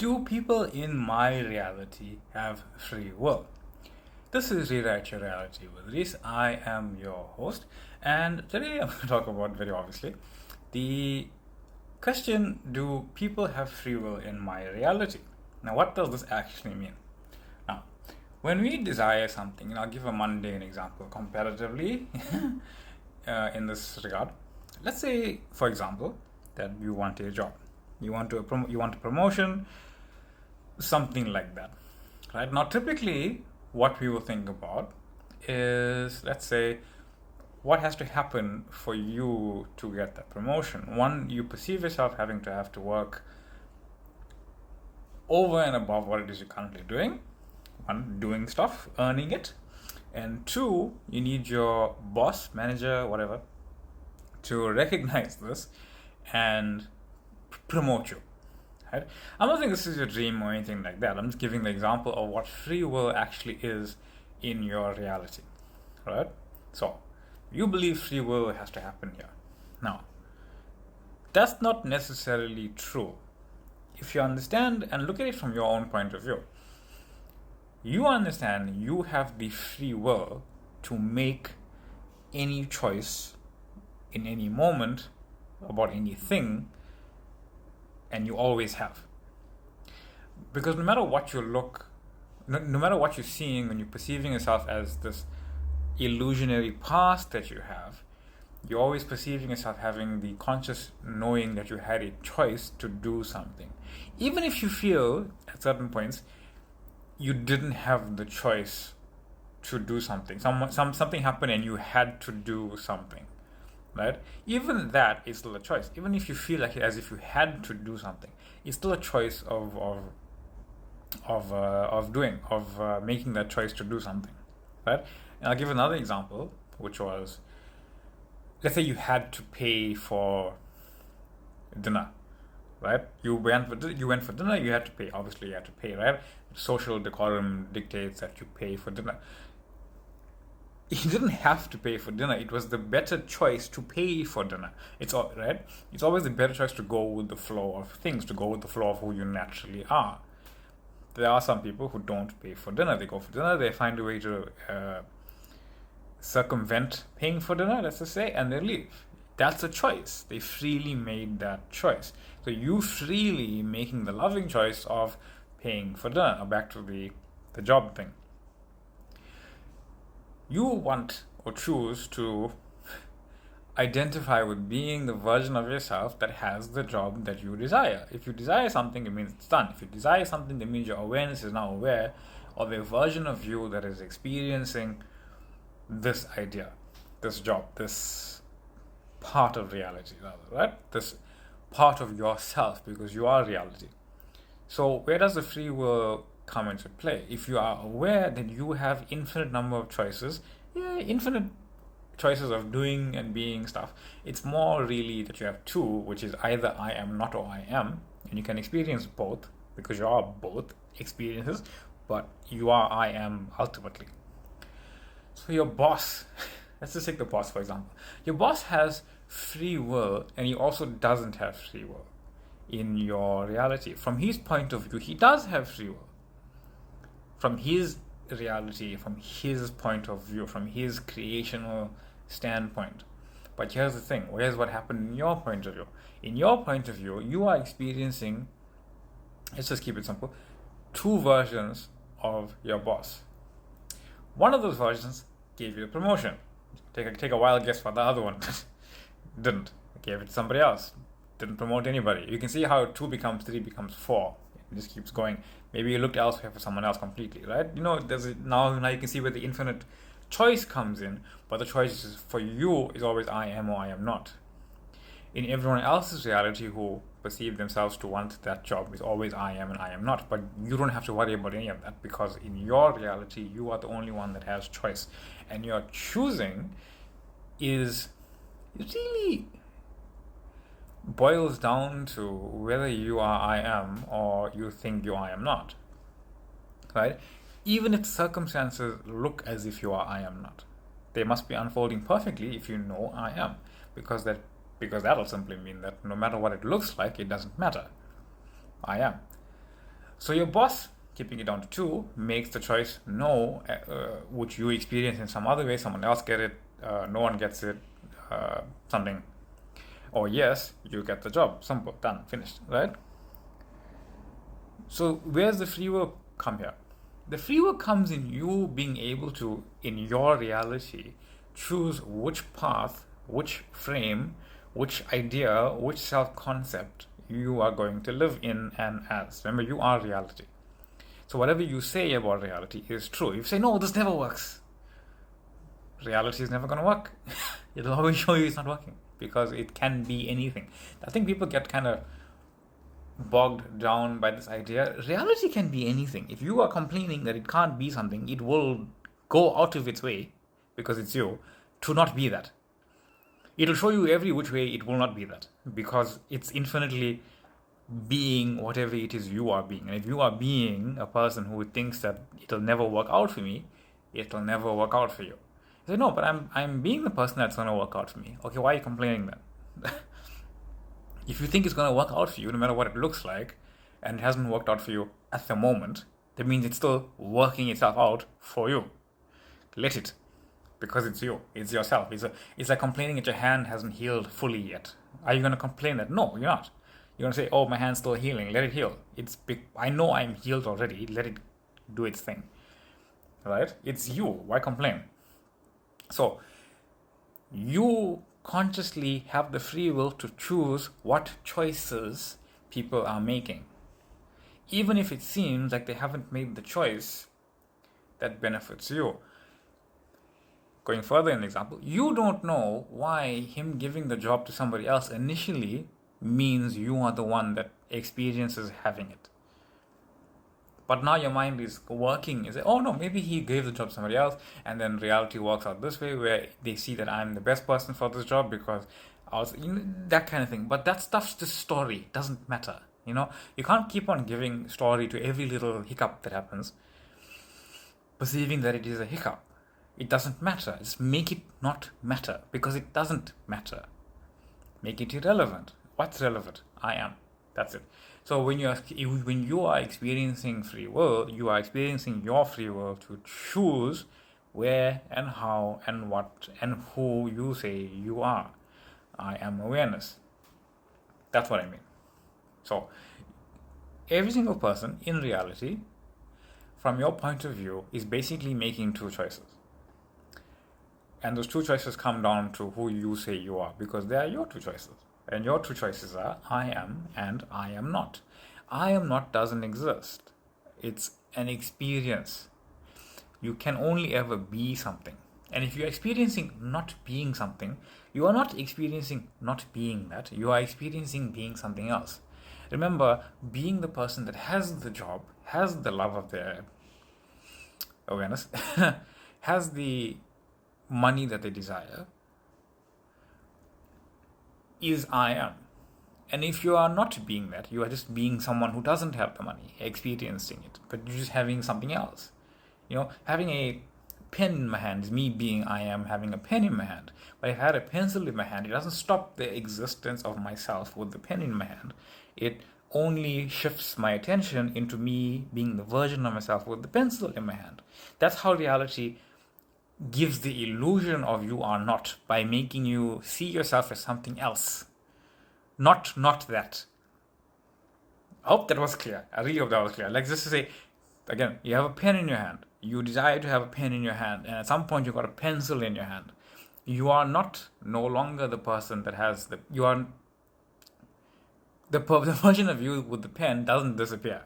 Do people in my reality have free will? This is Rewrite Your Reality with Reese. I am your host, and today I'm going to talk about, very obviously, the question: do people have free will in my reality? Now, what does this actually mean? Now, when we desire something, and I'll give a mundane example comparatively in this regard. Let's say, for example, that you want a job, you want a promotion, something like that, right? Now, typically, what we will think about is, let's say, what has to happen for you to get that promotion. One, you perceive yourself having to have to work over and above what it is you're currently doing. One, doing stuff, earning it. And two, you need your boss, manager, whatever, to recognize this and promote you. Right? I'm not saying this is your dream or anything like that. I'm just giving the example of what free will actually is in your reality. Right? So, you believe free will has to happen here. Now, that's not necessarily true. If you understand and look at it from your own point of view, you understand you have the free will to make any choice in any moment about anything, and you always have. Because no matter what no matter what you're seeing when you're perceiving yourself as this illusionary past that you have, you're always perceiving yourself having the conscious knowing that you had a choice to do something. Even if you feel at certain points you didn't have the choice to do something. Something happened and you had to do something. Right? Even that is still a choice. Even if you feel like it as if you had to do something, it's still a choice of making that choice to do something. Right? And I'll give another example, which was, let's say you had to pay for dinner. Right? You went for dinner. You had to pay. Obviously, you had to pay. Right? Social decorum dictates that you pay for dinner. You didn't have to pay for dinner. It was the better choice to pay for dinner. It's all right. It's always the better choice to go with the flow of things, to go with the flow of who you naturally are. There are some people who don't pay for dinner. They go for dinner. They find a way to circumvent paying for dinner, let's just say, and they leave. That's a choice. They freely made that choice. So you freely making the loving choice of paying for dinner. Now back to the job thing. You want or choose to identify with being the version of yourself that has the job that you desire. If you desire something, it means it's done. If you desire something, that means your awareness is now aware of a version of you that is experiencing this idea, this job, this part of reality, right? This part of yourself, because you are reality. So where does the free will come into play? If you are aware that you have infinite number of choices, infinite choices of doing and being stuff, it's more really that you have two, which is either I am not or I am, and you can experience both because you are both experiences, but you are I am ultimately. So your boss, let's just take the boss for example. Your boss has free will and he also doesn't have free will in your reality. From his point of view, he does have free will. From his reality, from his point of view, from his creational standpoint. But here's the thing, here's what happened in your point of view. In your point of view, you are experiencing, let's just keep it simple, two versions of your boss. One of those versions gave you a promotion. Take a wild guess for the other one. Didn't. Gave it to somebody else. Didn't promote anybody. You can see how 2 becomes 3 becomes 4. It just keeps going. Maybe you looked elsewhere for someone else completely, right? Now you can see where the infinite choice comes in, but the choice for you is always I am or I am not. In everyone else's reality who perceive themselves to want that job is always I am and I am not. But you don't have to worry about any of that because in your reality, you are the only one that has choice. And your choosing is really boils down to whether you are I am or you think you I am not. Right? Even if circumstances look as if you are I am not, they must be unfolding perfectly if you know I am, because that'll simply mean that no matter what it looks like, it doesn't matter. I am. So your boss, keeping it down to two, makes the choice no, which you experience in some other way, someone else get it, no one gets it, something. Or yes, you get the job. Simple, done, finished, right? So where's the free will come here? The free will comes in you being able to, in your reality, choose which path, which frame, which idea, which self-concept you are going to live in and as. Remember, you are reality. So whatever you say about reality is true. If you say, no, this never works, reality is never going to work. It'll always show you it's not working because it can be anything. I think people get kind of bogged down by this idea. Reality can be anything. If you are complaining that it can't be something, it will go out of its way, because it's you, to not be that. It'll show you every which way it will not be that, because it's infinitely being whatever it is you are being. And if you are being a person who thinks that it'll never work out for me, it'll never work out for you. You say, no, but I'm being the person that's going to work out for me. Okay, why are you complaining then? If you think it's going to work out for you, no matter what it looks like, and it hasn't worked out for you at the moment, that means it's still working itself out for you. Let it, because it's you, it's yourself. It's like complaining that your hand hasn't healed fully yet. Are you going to complain that? No, you're not. You're going to say, oh, my hand's still healing, let it heal. I know I'm healed already, let it do its thing. Right? It's you, why complain? So, you consciously have the free will to choose what choices people are making, even if it seems like they haven't made the choice that benefits you. Going further in the example, you don't know why him giving the job to somebody else initially means you are the one that experiences having it. But now your mind is working, is oh no, maybe he gave the job to somebody else, and then reality works out this way where they see that I'm the best person for this job because I was, that kind of thing. But that stuff's just story, doesn't matter. You can't keep on giving story to every little hiccup that happens, perceiving that it is a hiccup. It doesn't matter. Just make it not matter, because it doesn't matter. Make it irrelevant. What's relevant? I am. That's it. So when you are experiencing free will, you are experiencing your free will to choose where and how and what and who you say you are. I am awareness. That's what I mean. So every single person in reality, from your point of view, is basically making two choices. And those two choices come down to who you say you are, because they are your two choices. And your two choices are I am and I am not. I am not doesn't exist. It's an experience. You can only ever be something. And if you're experiencing not being something, you are not experiencing not being that. You are experiencing being something else. Remember, being the person that has the job, has the love of their awareness, has the money that they desire, is I am. And if you are not being that, you are just being someone who doesn't have the money, experiencing it, but you're just having something else. Having a pen in my hand is me being I am having a pen in my hand. But if I had a pencil in my hand, it doesn't stop the existence of myself with the pen in my hand. It only shifts my attention into me being the version of myself with the pencil in my hand. That's how reality gives the illusion of you are not, by making you see yourself as something else. Not that. I hope that was clear. I really hope that was clear. Like, just to say, again, you have a pen in your hand. You desire to have a pen in your hand, and at some point you've got a pencil in your hand. You are no longer the person that has the version of you with the pen doesn't disappear.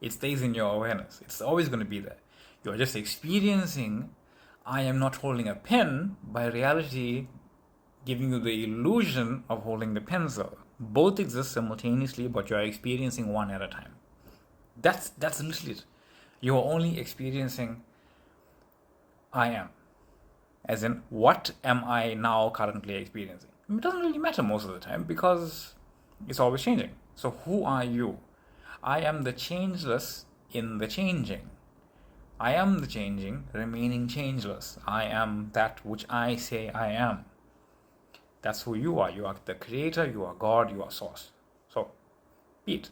It stays in your awareness. It's always going to be there. You're just experiencing I am not holding a pen by reality giving you the illusion of holding the pencil. Both exist simultaneously, but you are experiencing one at a time. That's literally it. You are only experiencing I am. As in, what am I now currently experiencing? It doesn't really matter most of the time, because it's always changing. So who are you? I am the changeless in the changing. I am the changing, remaining changeless. I am that which I say I am. That's who you are. You are the creator, you are God, you are source. So, be it.